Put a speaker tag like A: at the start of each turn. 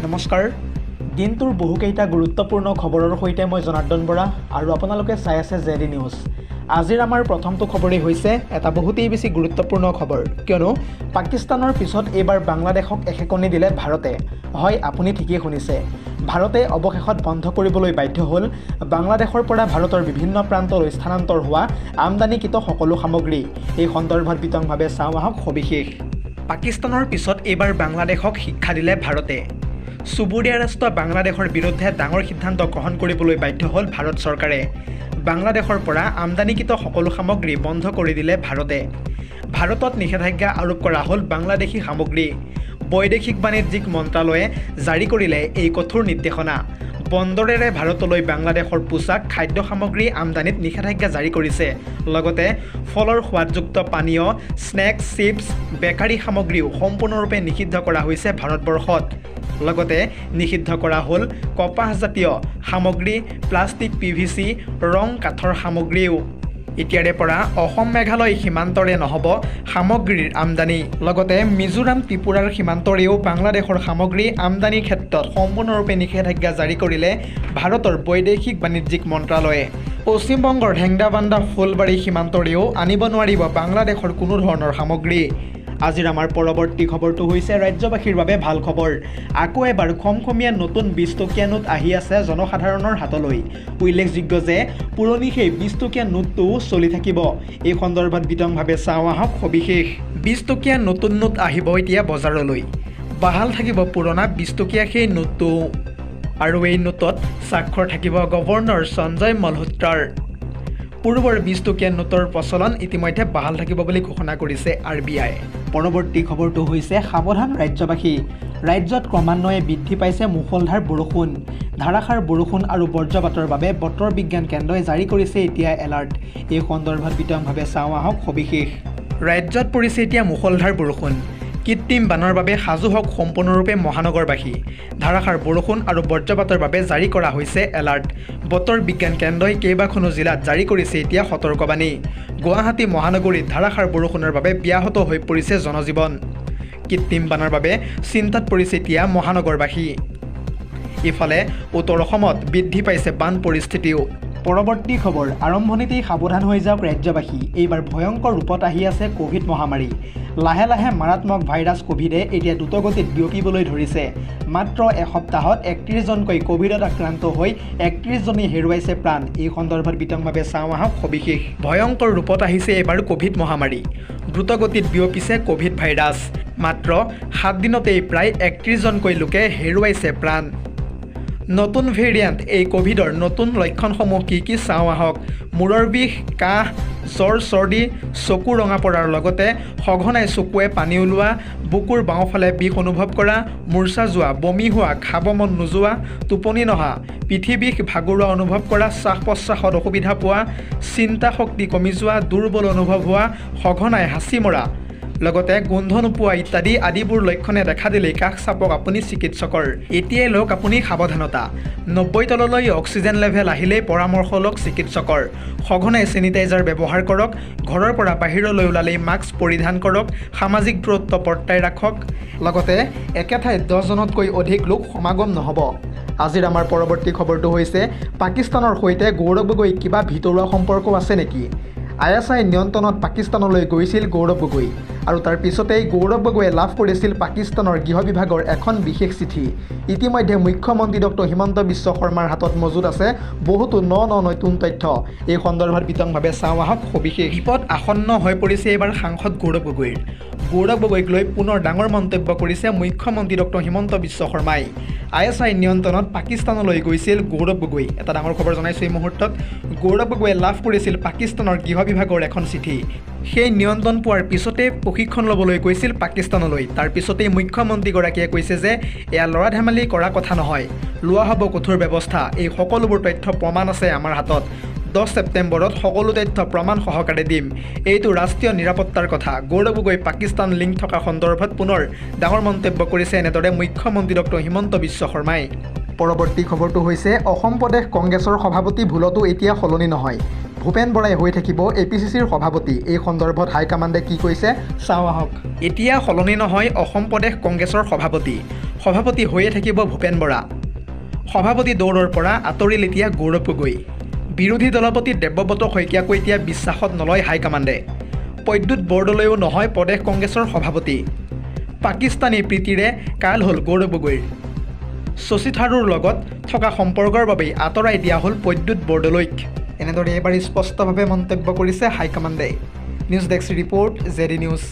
A: নমস্কাৰ দিনটোৰ বহুকেইটা গুৰুত্বপূৰ্ণ খবৰৰ সৈতে মই জনাৰ্দন বৰা আৰু আপোনালোকে চাই আছে জেডি নিউজ। আজিৰ আমাৰ প্ৰথমটো খবৰেই হৈছে এটা বহুতেই বেছি গুৰুত্বপূৰ্ণ খবৰ, কিয়নো পাকিস্তানৰ পিছত এইবাৰ বাংলাদেশক এশেকনি দিলে ভাৰতে। হয়, আপুনি ঠিকেই শুনিছে, ভাৰতে অৱশেষত বন্ধ কৰিবলৈ বাধ্য হ'ল বাংলাদেশৰ পৰা ভাৰতৰ বিভিন্ন প্ৰান্তলৈ স্থানান্তৰ হোৱা আমদানিকৃত সকলো সামগ্ৰী। এই সন্দৰ্ভত বিতংভাৱে চাওঁ আহক সবিশেষ। পাকিস্তানৰ পিছত এইবাৰ বাংলাদেশক শিক্ষা দিলে ভাৰতে। চুবুৰীয়া ৰাষ্ট্ৰ বাংলাদেশৰ বিৰুদ্ধে ডাঙৰ সিদ্ধান্ত গ্ৰহণ কৰিবলৈ বাধ্য হ'ল ভাৰত চৰকাৰে। বাংলাদেশৰ পৰা আমদানিকৃত সকলো সামগ্ৰী বন্ধ কৰি দিলে ভাৰতে। ভাৰতত নিষেধাজ্ঞা আৰোপ কৰা হ'ল বাংলাদেশী সামগ্ৰী। বৈদেশিক বাণিজ্যিক মন্ত্ৰালয়ে জাৰি কৰিলে এই কঠোৰ নিৰ্দেশনা। বন্দৰেৰে ভাৰতলৈ বাংলাদেশৰ পোচাক খাদ্য সামগ্ৰী আমদানিত নিষেধাজ্ঞা জাৰি কৰিছে। লগতে ফলৰ সোৱাদযুক্ত পানীয়, স্নেক্স, চিপছ, বেকাৰী সামগ্ৰীও সম্পূৰ্ণৰূপে নিষিদ্ধ কৰা হৈছে ভাৰতবৰ্ষত। লগতে নিষিদ্ধ কৰা হ'ল কপাহজাতীয় সামগ্ৰী, প্লাষ্টিক, PVC, ৰং কাঠৰ সামগ্ৰীও। এতিয়াৰে পৰা অসম মেঘালয় সীমান্তৰে নহ'ব সামগ্ৰীৰ আমদানি। লগতে মিজোৰাম ত্ৰিপুৰাৰ সীমান্তৰেও বাংলাদেশৰ সামগ্ৰী আমদানিৰ ক্ষেত্ৰত সম্পূৰ্ণৰূপে নিষেধাজ্ঞা জাৰি কৰিলে ভাৰতৰ বৈদেশিক বাণিজ্যিক মন্ত্ৰালয়ে। পশ্চিমবংগৰ হেংদাবান্ধা ফুলবাৰী সীমান্তৰেও আনিব নোৱাৰিব বাংলাদেশৰ কোনো ধৰণৰ সামগ্ৰী। আজিৰ আমাৰ পৰৱৰ্তী খবৰটো হৈছে ৰাজ্যবাসীৰ বাবে ভাল খবৰ। আকৌ এবাৰ খমখমীয়া নতুন 20 টকীয়া নোট আহি আছে জনসাধাৰণৰ হাতলৈ। উল্লেখযোগ্য যে পুৰণি সেই 20 টকীয়া নোটটোও চলি থাকিব। এই সন্দৰ্ভত বিতংভাৱে চাওঁ আহক সবিশেষ। 20 টকীয়া নতুন নোট আহিব এতিয়া বজাৰলৈ। বাহাল থাকিব পুৰণা 20 টকীয়া সেই নোটটো। আৰু এই নোটত স্বাক্ষৰ থাকিব গভৰ্ণৰ সঞ্জয় মলহোত্ৰাৰ। পূৰ্বৰ 20 টকীয়া নোটৰ প্ৰচলন ইতিমধ্যে বাহাল থাকিব বুলি ঘোষণা কৰিছে RBI। পৰৱৰ্তী খবৰটো হৈছে সাৱধান ৰাজ্যবাসী। ৰাজ্যত ক্ৰমান্বয়ে বৃদ্ধি পাইছে মুষলধাৰ বৰষুণ। ধাৰাসাৰ বৰষুণ আৰু বজ্ৰপাতৰ বাবে বতৰ বিজ্ঞান কেন্দ্ৰই জাৰি কৰিছে এতিয়া এলাৰ্ট। এই সন্দৰ্ভত বিতংভাৱে চাওঁ আহক সবিশেষ। ৰাজ্যত পৰিছে এতিয়া মুষলধাৰ বৰষুণ। কৃত্ৰিম বানৰ বাবে সাজু হওক সম্পূৰ্ণৰূপে মহানগৰবাসী। ধাৰাসাৰ বৰষুণ আৰু বজ্ৰপাতৰ বাবে জাৰি কৰা হৈছে এলাৰ্ট। বতৰ বিজ্ঞান কেন্দ্ৰই কেইবাখনো জিলাত জাৰি কৰিছে এতিয়া সতৰ্কবাণী। গুৱাহাটী মহানগৰীত ধাৰাসাৰ বৰষুণৰ বাবে ব্যাহত হৈ পৰিছে জনজীৱন। কৃত্ৰিম বানৰ বাবে চিন্তাত পৰিছে এতিয়া মহানগৰবাসী। ইফালে উত্তৰ অসমত বৃদ্ধি পাইছে বান পৰিস্থিতিও। পৰৱৰ্তী খবৰ, আৰম্ভণিতেই সাৱধান হৈ যাওক ৰাজ্যবাসী। এইবাৰ ভয়ংকৰ ৰূপত আহি আছে ক'ভিড মহামাৰী। লাহে লাহে মাৰাত্মক ভাইৰাছ ক'ভিডে এতিয়া দ্ৰুতগতিত বিয়পিবলৈ ধৰিছে। মাত্ৰ এসপ্তাহত 31জনকৈ ক'ভিডত আক্ৰান্ত হৈ 31জনেই হেৰুৱাইছে প্ৰাণ। এই সন্দৰ্ভত বিতংভাৱে চাওঁ আহক সবিশেষ। ভয়ংকৰ ৰূপত আহিছে এইবাৰ ক'ভিড মহামাৰী। দ্ৰুতগতিত বিয়পিছে ক'ভিড ভাইৰাছ। মাত্ৰ 7 দিনতেই প্ৰায় 31জনকৈ লোকে হেৰুৱাইছে প্ৰাণ। নতুন ভেৰিয়েণ্ট এই ক'ভিডৰ নতুন লক্ষণসমূহ কি কি চাওঁ আহক। মূৰৰ বিষ, কাহ, জ্বৰ, চৰ্দি, চকু ৰঙা পৰাৰ লগতে সঘনাই চকুৱে পানী ওলোৱা, বুকুৰ বাওঁফালে বিষ অনুভৱ কৰা, মূৰ্ছা যোৱা, বমি হোৱা, খাব মন নোযোৱা, টোপনি নহা, পিঠি বিষ, ভাগৰুৱা অনুভৱ কৰা, শ্বাস প্ৰশ্বাসত অসুবিধা পোৱা, চিন্তা শক্তি কমি যোৱা, দুৰ্বল অনুভৱ হোৱা, সঘনাই হাঁচি মৰা, লগতে গোন্ধ নোপোৱা ইত্যাদি আদিবোৰ লক্ষণে দেখা দিলেই কাষ চাপক আপুনি চিকিৎসকৰ। এতিয়াই লওক আপুনি সাৱধানতা। 90 তললৈ অক্সিজেন লেভেল আহিলেই পৰামৰ্শ লওক চিকিৎসকৰ। সঘনাই চেনিটাইজাৰ ব্যৱহাৰ কৰক। ঘৰৰ পৰা বাহিৰলৈ ওলালেই মাস্ক পৰিধান কৰক। সামাজিক দূৰত্ব বৰ্তাই ৰাখক। লগতে একে ঠাইত 10জনতকৈ অধিক লোক সমাগম নহ'ব। আজিৰ আমাৰ পৰৱৰ্তী খবৰটো হৈছে পাকিস্তানৰ সৈতে গৌৰৱ গগৈ কিবা ভিতৰুৱা সম্পৰ্ক আছে নেকি? ISI নিয়ন্ত্ৰণত পাকিস্তানলৈ গৈছিল গৌৰৱ গগৈ আৰু তাৰ পিছতেই গৌৰৱ গগৈয়ে লাভ কৰিছিল পাকিস্তানৰ গৃহ বিভাগৰ এখন বিশেষ চিঠি। ইতিমধ্যে মুখ্যমন্ত্ৰী ডক্টৰ হিমন্ত বিশ্ব শৰ্মাৰ হাতত মজুত আছে বহুতো নতুন তথ্য। এই সন্দৰ্ভত বিতংভাৱে চাওঁ আহক সবিশেষ। বিপদ আসন্ন হৈ পৰিছে এইবাৰ সাংসদ গৌৰৱ গগৈৰ। গৌৰৱ গগৈক লৈ পুনৰ ডাঙৰ মন্তব্য কৰিছে মুখ্যমন্ত্ৰী ডক্টৰ হিমন্ত বিশ্ব শৰ্মাই। ISI নিয়ন্ত্ৰণত পাকিস্তানলৈ গৈছিল গৌৰৱ গগৈ। এটা ডাঙৰ খবৰ জনাইছোঁ এই মুহূৰ্তত। গৌৰৱ গগৈয়ে লাভ কৰিছিল পাকিস্তানৰ গৃহ বিভাগৰ এখন চিঠি। সেই নিয়ন্ত্ৰণ পোৱাৰ পিছতে প্ৰশিক্ষণ ল'বলৈ গৈছিল পাকিস্তানলৈ। তাৰ পিছতেই মুখ্যমন্ত্ৰীগৰাকীয়ে কৈছে যে এয়া ল'ৰা ধেমালি কৰা কথা নহয়, লোৱা হ'ব কঠোৰ ব্যৱস্থা। এই সকলোবোৰ তথ্য প্ৰমাণ আছে আমাৰ হাতত। 10 ছেপ্টেম্বৰত সকলো তথ্য প্ৰমাণ সহকাৰে দিম। এইটো ৰাষ্ট্ৰীয় নিৰাপত্তাৰ কথা। গৌৰৱ গগৈ পাকিস্তান লিংক থকা সন্দৰ্ভত পুনৰ ডাঙৰ মন্তব্য কৰিছে এনেদৰে মুখ্যমন্ত্ৰী ডক্টৰ হিমন্ত বিশ্ব শৰ্মাই। পৰৱৰ্তী খবৰটো হৈছে অসম প্ৰদেশ কংগ্ৰেছৰ সভাপতি ভুলতো এতিয়া সলনি নহয়। ভূপেন বৰাই হৈ থাকিব APCCৰ সভাপতি। এই সন্দৰ্ভত হাইকমাণ্ডে কি কৈছে চাওঁ আহক। এতিয়া সলনি নহয় অসম প্ৰদেশ কংগ্ৰেছৰ সভাপতি। সভাপতি হৈয়ে থাকিব ভূপেন বৰা সভাপতি দৌৰৰ পৰা আঁতৰিল এতিয়া গৌৰৱ গগৈ বিৰোধী দলপতি দেৱব্ৰত শইকীয়াকো এতিয়া বিশ্বাসত নলয় হাইকমাণ্ডে প্ৰদ্যুৎ বৰদলৈও নহয় প্ৰদেশ কংগ্ৰেছৰ সভাপতি পাকিস্তানী প্ৰীতিৰে কাল হ'ল গৌৰৱ গগৈৰ শশী থাৰুৰ লগত থকা সম্পৰ্কৰ বাবেই আঁতৰাই দিয়া হ'ল প্ৰদ্যুৎ বৰদলৈক এনেদৰে এবাৰ স্পষ্টভাৱে মন্তব্য কৰিছে হাইকমাণ্ডে news desk report JD news